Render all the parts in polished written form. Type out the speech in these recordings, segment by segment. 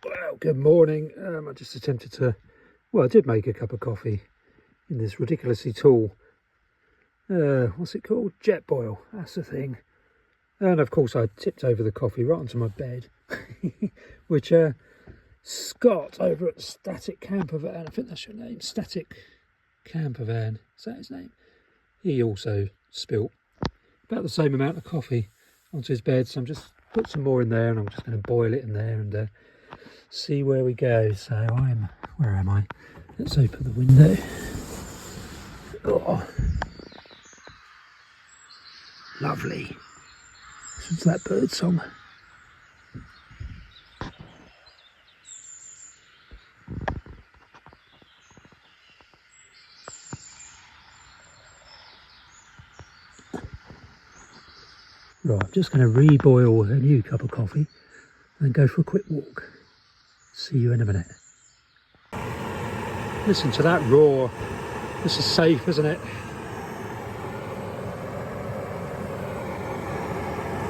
Well, good morning. I just attempted to, well, I did make a cup of coffee in this ridiculously tall, what's it called? Jet boil, that's the thing. And of course I tipped over the coffee right onto my bed, which Scott over at Static Camper Van, I think that's your name, Static Camper Van, is that his name? He also spilt about the same amount of coffee onto his bed, so I'm just put some more in there and I'm just going to boil it in there and see where we go. So where am I? Let's open the window. Oh, lovely. Listen to that bird song. Right, I'm just going to reboil a new cup of coffee and go for a quick walk. See you in a minute. Listen to that roar. This is safe, isn't it?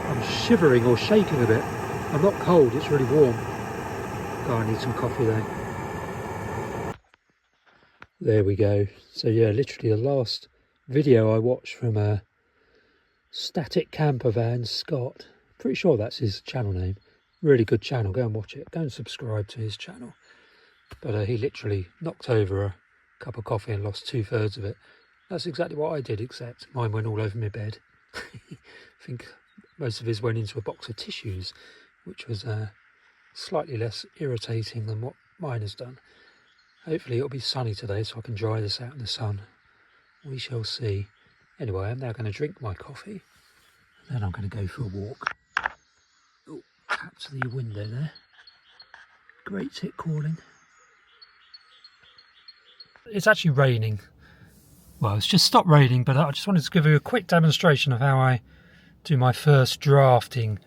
I'm shivering or shaking a bit. I'm not cold, it's really warm. Oh, I need some coffee though. There we go. So yeah, literally the last video I watched from a Static Camper Van, Scott. Pretty sure that's his channel name. Really good channel, go and watch it. Go and subscribe to his channel. But he literally knocked over a cup of coffee and lost 2/3 of it. That's exactly what I did, except mine went all over my bed. I think most of his went into a box of tissues, which was slightly less irritating than what mine has done. Hopefully it'll be sunny today so I can dry this out in the sun. We shall see. Anyway, I'm now going to drink my coffee. Then I'm going to go for a walk. Oh, tap to the window there. Great tit calling. It's actually raining. Well, it's just stopped raining, but I just wanted to give you a quick demonstration of how I do my first drafting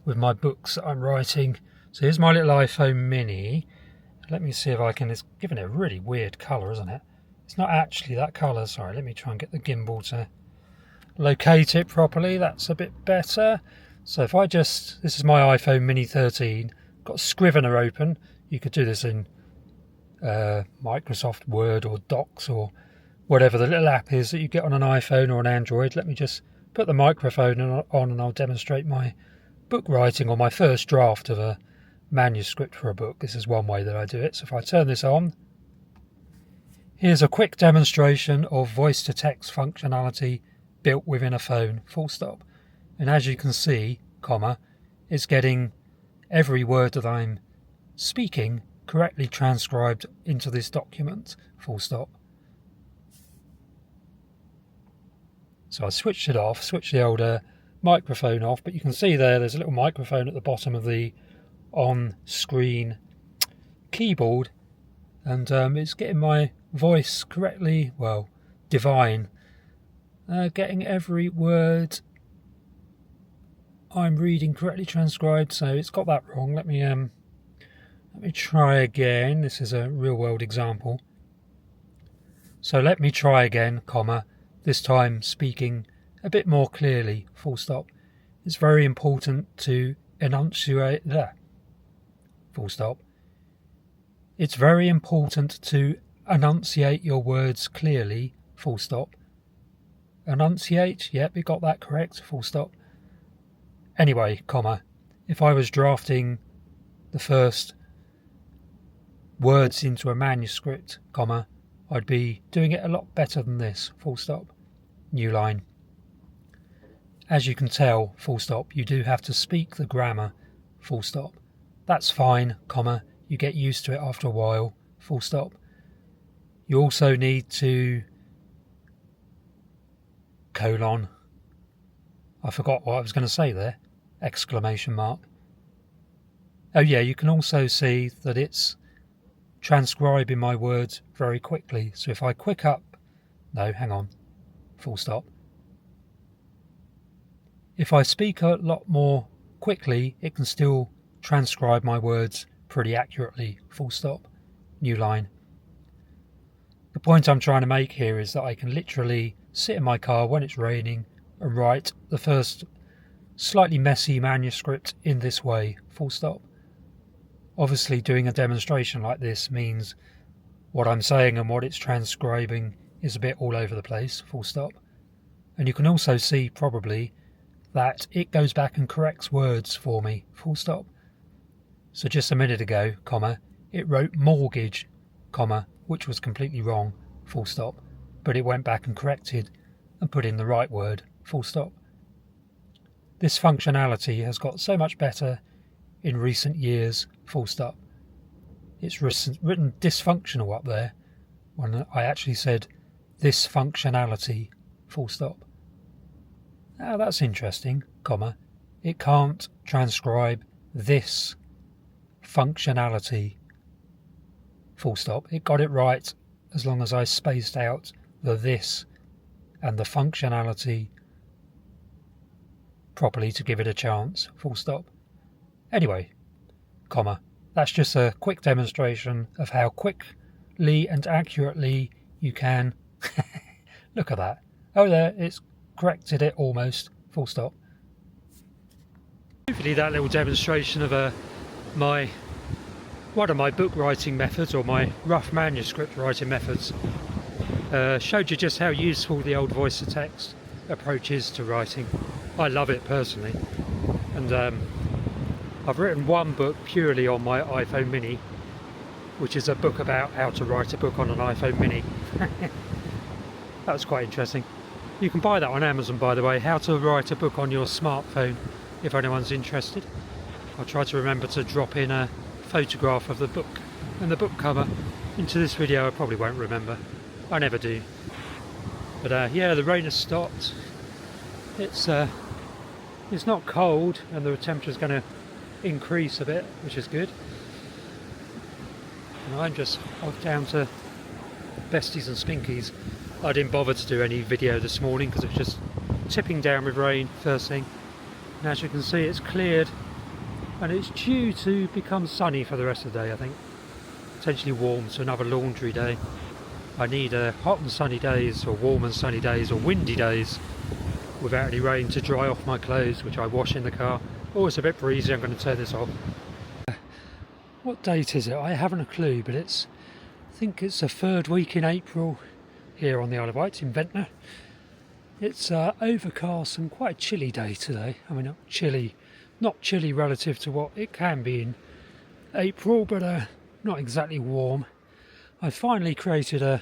with my books that I'm writing. So here's my little iPhone mini. Let me see if I can, it's giving it a really weird colour, isn't it? It's not actually that colour. Sorry, let me try and get the gimbal to locate it properly. That's a bit better. So if I just, this is my iPhone mini 13, got Scrivener open. You could do this in Microsoft Word or Docs or whatever the little app is that you get on an iPhone or an Android. Let me just put the microphone on and I'll demonstrate my book writing or my first draft of a manuscript for a book. This is one way that I do it. So if I turn this on, here's a quick demonstration of voice to text functionality built within a phone, full stop. And as you can see, it's getting every word that I'm speaking correctly transcribed into this document, full stop. So I switched it off, switched the old microphone off, but you can see there's a little microphone at the bottom of the on-screen keyboard, and it's getting my voice correctly, well, divine, getting every word I'm reading correctly transcribed. So it's got that wrong. Let me try again. This is a real-world example. So let me try again, this time speaking a bit more clearly, full stop. It's very important to enunciate there, full stop. It's very important to enunciate your words clearly, full stop. Enunciate, yep, we got that correct, full stop. Anyway, if I was drafting the first words into a manuscript, I'd be doing it a lot better than this, full stop. New line. As you can tell, full stop, you do have to speak the grammar, full stop. That's fine, you get used to it after a while, full stop. You also need to I forgot what I was going to say there, exclamation mark. Oh yeah, you can also see that it's transcribing my words very quickly. So if I full stop. If I speak a lot more quickly, it can still transcribe my words pretty accurately, full stop, new line. The point I'm trying to make here is that I can literally sit in my car when it's raining and write the first slightly messy manuscript in this way, full stop. Obviously doing a demonstration like this means what I'm saying and what it's transcribing is a bit all over the place, full stop. And you can also see probably that it goes back and corrects words for me, full stop. So just a minute ago, comma, it wrote mortgage, comma, which was completely wrong, full stop. But it went back and corrected and put in the right word, full stop. This functionality has got so much better in recent years, full stop. It's written dysfunctional up there when I actually said this functionality, full stop. Now that's interesting, comma. It can't transcribe this functionality, full stop. It got it right as long as I spaced out the this and the functionality properly to give it a chance, full stop. Anyway, comma, that's just a quick demonstration of how quickly and accurately you can look at that. Oh, there, it's corrected it almost, full stop. Hopefully that little demonstration of one of my book writing methods, or my rough manuscript writing methods, showed you just how useful the old voice to text approach is to writing. I love it personally, and I've written one book purely on my iPhone mini, which is a book about how to write a book on an iPhone mini. That was quite interesting. You can buy that on Amazon, by the way, how to write a book on your smartphone, if anyone's interested. I'll try to remember to drop in a photograph of the book and the book cover into this video. I probably won't remember, I never do. But yeah, the rain has stopped. It's not cold, and the temperature's going to increase a bit, which is good. And I'm just off down to Besties and Spinkies. I didn't bother to do any video this morning because it was just tipping down with rain first thing. And as you can see, it's cleared and it's due to become sunny for the rest of the day, I think. Potentially warm, so another laundry day. I need hot and sunny days, or warm and sunny days, or windy days without any rain to dry off my clothes, which I wash in the car. Oh, it's a bit breezy, I'm going to turn this off. What date is it? I haven't a clue, but I think it's the third week in April here on the Isle of Wight in Ventnor. It's overcast and quite a chilly day today. I mean, not chilly relative to what it can be in April, but not exactly warm. I finally created a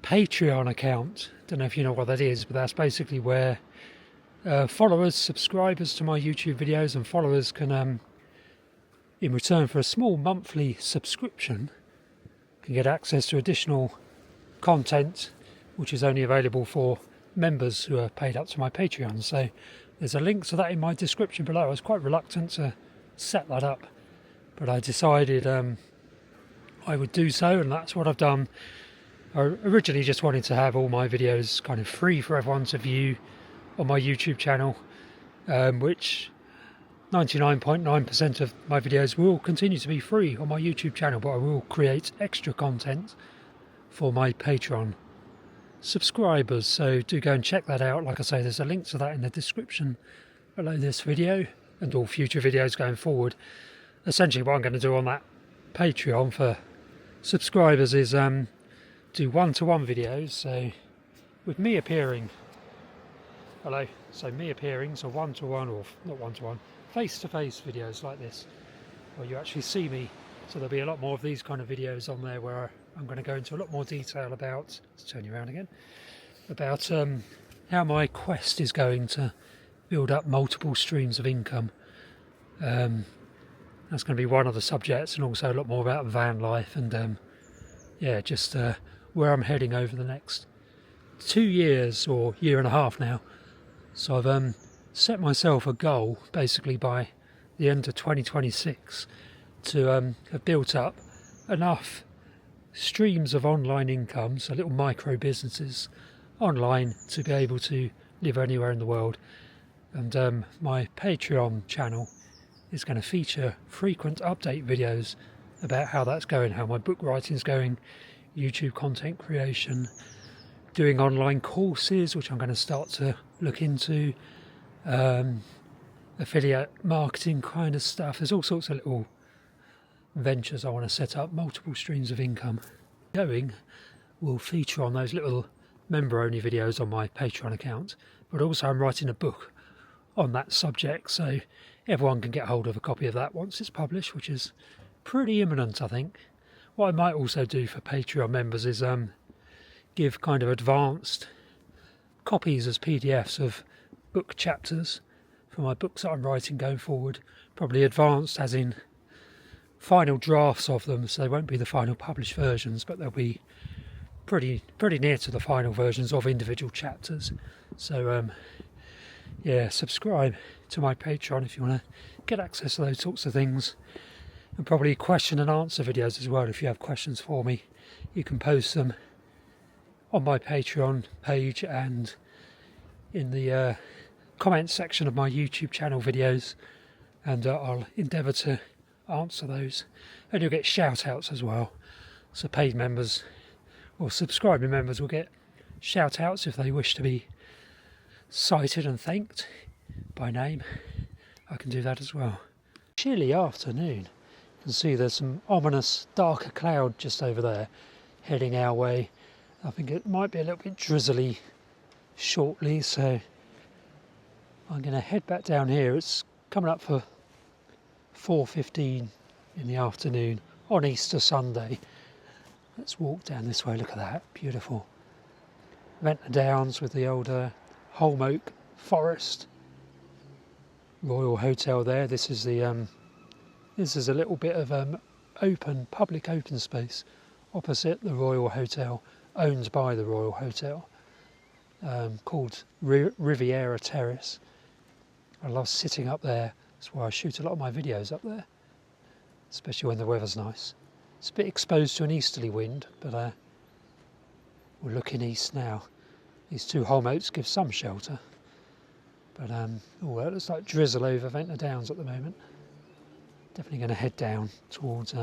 Patreon account. Don't know if you know what that is, but that's basically where followers, subscribers to my YouTube videos and followers can, in return for a small monthly subscription, can get access to additional content, which is only available for members who are paid up to my Patreon. So there's a link to that in my description below. I was quite reluctant to set that up, but I decided I would do so, and that's what I've done. I originally just wanted to have all my videos kind of free for everyone to view on my YouTube channel, which 99.9% of my videos will continue to be free on my YouTube channel, but I will create extra content for my Patreon subscribers, so do go and check that out. Like I say, there's a link to that in the description below this video and all future videos going forward. Essentially what I'm going to do on that Patreon for subscribers is do one-to-one videos, so with me appearing, hello, so me appearing, so one-to-one, or not one-to-one, face-to-face videos like this, where you actually see me. So there'll be a lot more of these kind of videos on there where I'm going to go into a lot more detail about, let's turn you around again, about how my quest is going to build up multiple streams of income. That's going to be one of the subjects, and also a lot more about van life and yeah, just where I'm heading over the next 2 years or year and a half now. So I've set myself a goal basically by the end of 2026 to have built up enough streams of online income, so little micro businesses online, to be able to live anywhere in the world. And my Patreon channel is going to feature frequent update videos about how that's going, how my book writing is going, YouTube content creation, doing online courses, which I'm going to start to look into, affiliate marketing kind of stuff. There's all sorts of little ventures I want to set up, multiple streams of income. Going will feature on those little member-only videos on my Patreon account, but also I'm writing a book on that subject, so everyone can get hold of a copy of that once it's published, which is pretty imminent, I think. What I might also do for Patreon members is give kind of advanced copies as PDFs of book chapters for my books that I'm writing going forward. Probably advanced as in final drafts of them, so they won't be the final published versions, but they'll be pretty near to the final versions of individual chapters. So yeah, subscribe to my Patreon if you want to get access to those sorts of things, and probably question and answer videos as well. If you have questions for me, you can post them on my Patreon page and in the comments section of my YouTube channel videos, and I'll endeavour to answer those, and you'll get shout outs as well. So paid members or subscribing members will get shout outs if they wish to be cited and thanked by name. I can do that as well. Chilly afternoon. You can see there's some ominous darker cloud just over there heading our way. I think it might be a little bit drizzly shortly, so I'm going to head back down here. It's coming up for 4:15 in the afternoon on Easter Sunday. Let's walk down this way. Look at that, beautiful Ventnor Downs with the old holm oak forest. Royal Hotel there. This is the this is a little bit of public open space opposite the Royal Hotel, owned by the Royal Hotel, called Riviera Terrace. I love sitting up there. That's why I shoot a lot of my videos up there, especially when the weather's nice. It's a bit exposed to an easterly wind, but we're looking east now. These two holm oaks give some shelter, but oh, it looks like drizzle over Ventnor Downs at the moment. Definitely going to head down towards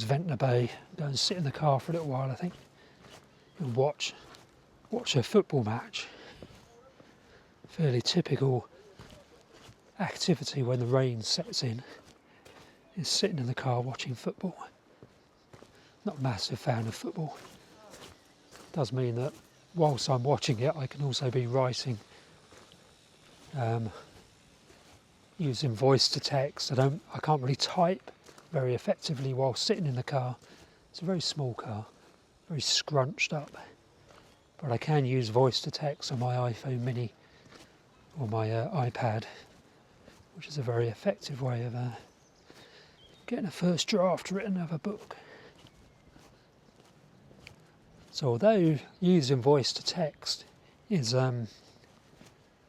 Ventnor Bay, go and sit in the car for a little while, I think, and watch a football match. Fairly typical activity when the rain sets in is sitting in the car watching football. Not a massive fan of football. Does mean that whilst I'm watching it, I can also be writing, using voice to text. I can't really type very effectively while sitting in the car. It's a very small car, very scrunched up, but I can use voice to text on my iPhone mini or my iPad, which is a very effective way of getting a first draft written of a book. So although using voice to text is a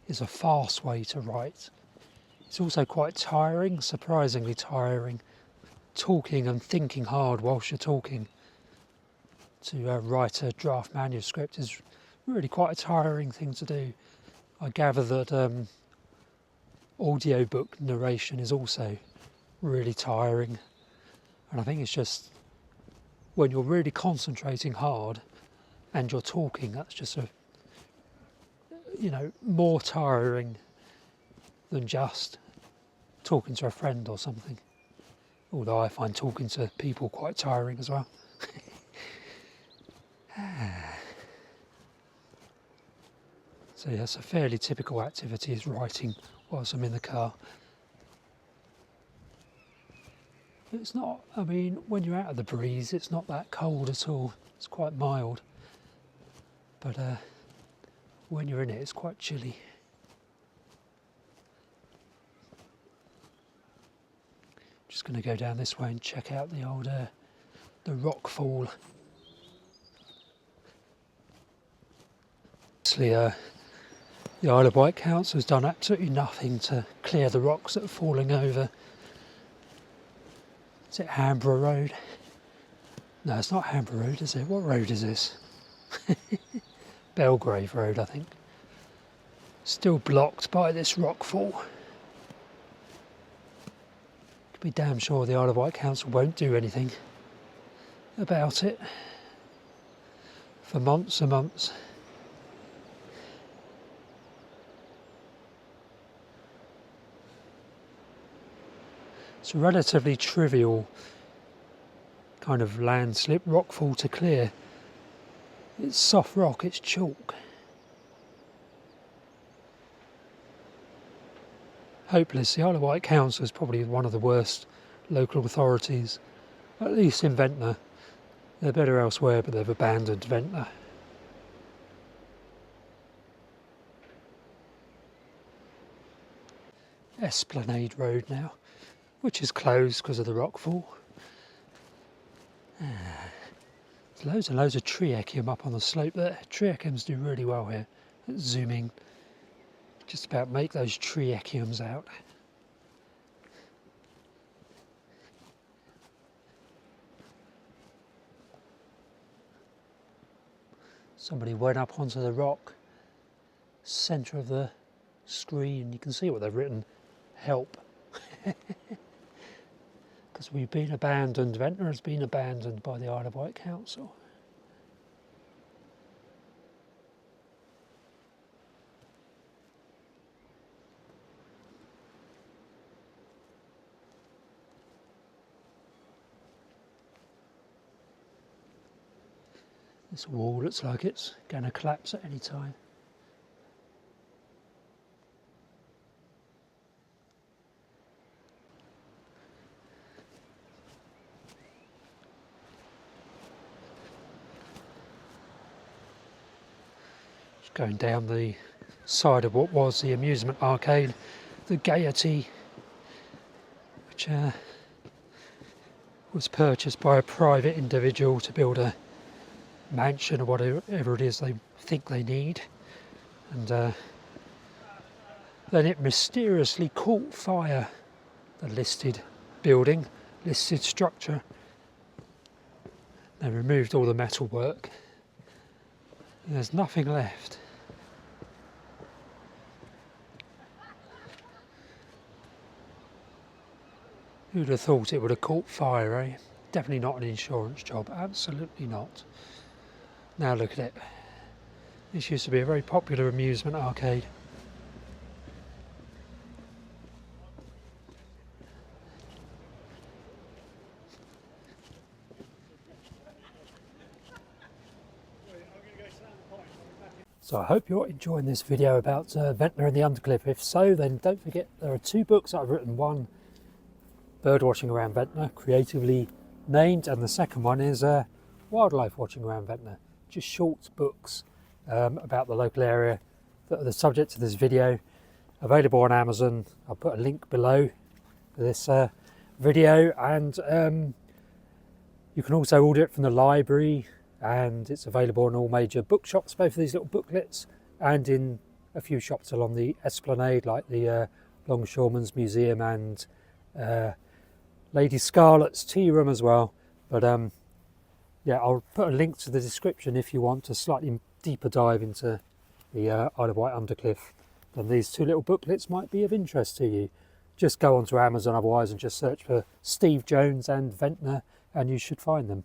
fast way to write, it's also quite tiring, surprisingly tiring. Talking and thinking hard whilst you're talking to write a draft manuscript is really quite a tiring thing to do. I gather that audiobook narration is also really tiring, and I think it's just when you're really concentrating hard and you're talking, that's just more tiring than just talking to a friend or something. Although I find talking to people quite tiring as well. So yes, a fairly typical activity is writing whilst I'm in the car. It's not, I mean, when you're out of the breeze, it's not that cold at all. It's quite mild. But when you're in it, it's quite chilly. Just going to go down this way and check out the old the rock fall. Obviously, the Isle of Wight Council has done absolutely nothing to clear the rocks that are falling over. Is it Hamborough Road? No, it's not Hamborough Road, is it? What road is this? Belgrave Road, I think. Still blocked by this rock fall. Be damn sure the Isle of Wight Council won't do anything about it for months and months. It's a relatively trivial kind of landslip rockfall to clear. It's soft rock, it's chalk. Hopeless. The Isle of Wight Council is probably one of the worst local authorities, at least in Ventnor. They're better elsewhere, but they've abandoned Ventnor. Esplanade Road now, which is closed because of the rockfall. There's loads and loads of tree-echium up on the slope there. Tree-echiums do really well here at zooming. Just about make those tree-echiums out. Somebody went up onto the rock, centre of the screen. You can see what they've written, help. Because we've been abandoned, Ventnor has been abandoned by the Isle of Wight Council. This wall looks like it's going to collapse at any time. Just going down the side of what was the amusement arcade, the Gaiety, which was purchased by a private individual to build a mansion or whatever it is they think they need, and then it mysteriously caught fire. The listed building, listed structure. They removed all the metalwork. There's nothing left. Who'd have thought it would have caught fire, eh? Definitely not an insurance job, absolutely not. Now look at it. This used to be a very popular amusement arcade. So I hope you're enjoying this video about Ventnor and the Undercliff. If so, then don't forget there are 2 books that I've written. One, Birdwatching Around Ventnor, creatively named, and the second one is Wildlife Watching Around Ventnor. Just short books about the local area that are the subject of this video, available on Amazon. I'll put a link below for this video, and you can also order it from the library, and it's available in all major bookshops, both of these little booklets, and in a few shops along the Esplanade, like the Longshoremen's Museum and Lady Scarlett's Tea Room as well. But yeah, I'll put a link to the description if you want a slightly deeper dive into the Isle of Wight Undercliff. Then these 2 little booklets might be of interest to you. Just go onto Amazon otherwise and just search for Steve Jones and Ventnor and you should find them.